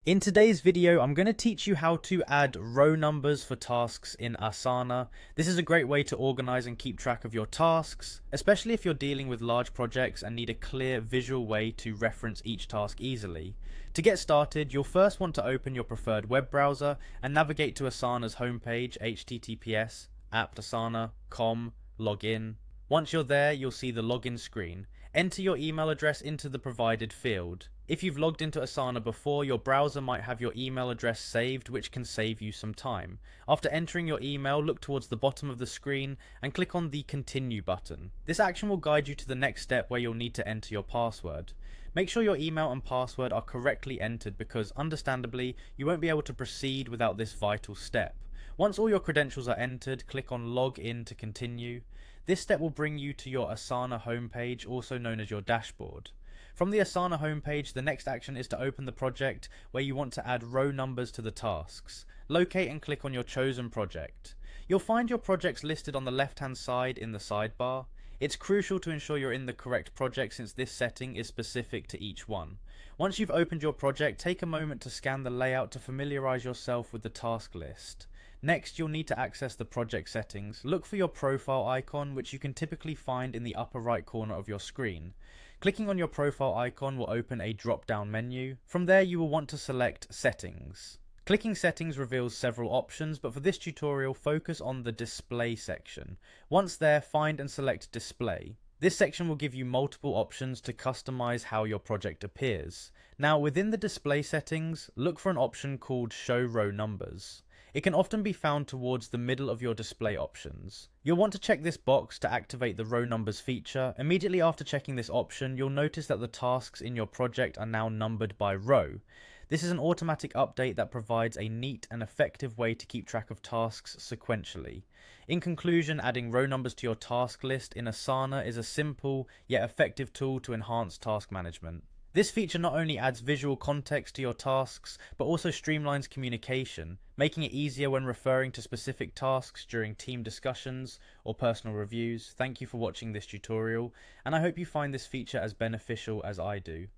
In today's video, I'm going to teach you how to add row numbers for tasks in Asana. This is a great way to organize and keep track of your tasks, especially if you're dealing with large projects and need a clear visual way to reference each task easily. To get started, you'll first want to open your preferred web browser and navigate to Asana's homepage, https://app.asana.com, login. Once you're there, you'll see the login screen. Enter your email address into the provided field. If you've logged into Asana before, your browser might have your email address saved, which can save you some time. After entering your email, look towards the bottom of the screen and click on the Continue button. This action will guide you to the next step where you'll need to enter your password. Make sure your email and password are correctly entered because, understandably, you won't be able to proceed without this vital step. Once all your credentials are entered, click on Log In to continue. This step will bring you to your Asana homepage, also known as your dashboard. From the Asana homepage, the next action is to open the project where you want to add row numbers to the tasks. Locate and click on your chosen project. You'll find your projects listed on the left-hand side in the sidebar. It's crucial to ensure you're in the correct project since this setting is specific to each one. Once you've opened your project, take a moment to scan the layout to familiarize yourself with the task list. Next, you'll need to access the project settings. Look for your profile icon, which you can typically find in the upper right corner of your screen. Clicking on your profile icon will open a drop-down menu. From there, you will want to select Settings. Clicking Settings reveals several options, but for this tutorial, focus on the Display section. Once there, find and select Display. This section will give you multiple options to customize how your project appears. Now, within the display settings, look for an option called Show Row Numbers. It can often be found towards the middle of your display options. You'll want to check this box to activate the row numbers feature. Immediately after checking this option, you'll notice that the tasks in your project are now numbered by row. This is an automatic update that provides a neat and effective way to keep track of tasks sequentially. In conclusion, adding row numbers to your task list in Asana is a simple yet effective tool to enhance task management. This feature not only adds visual context to your tasks, but also streamlines communication, making it easier when referring to specific tasks during team discussions or personal reviews. Thank you for watching this tutorial, and I hope you find this feature as beneficial as I do.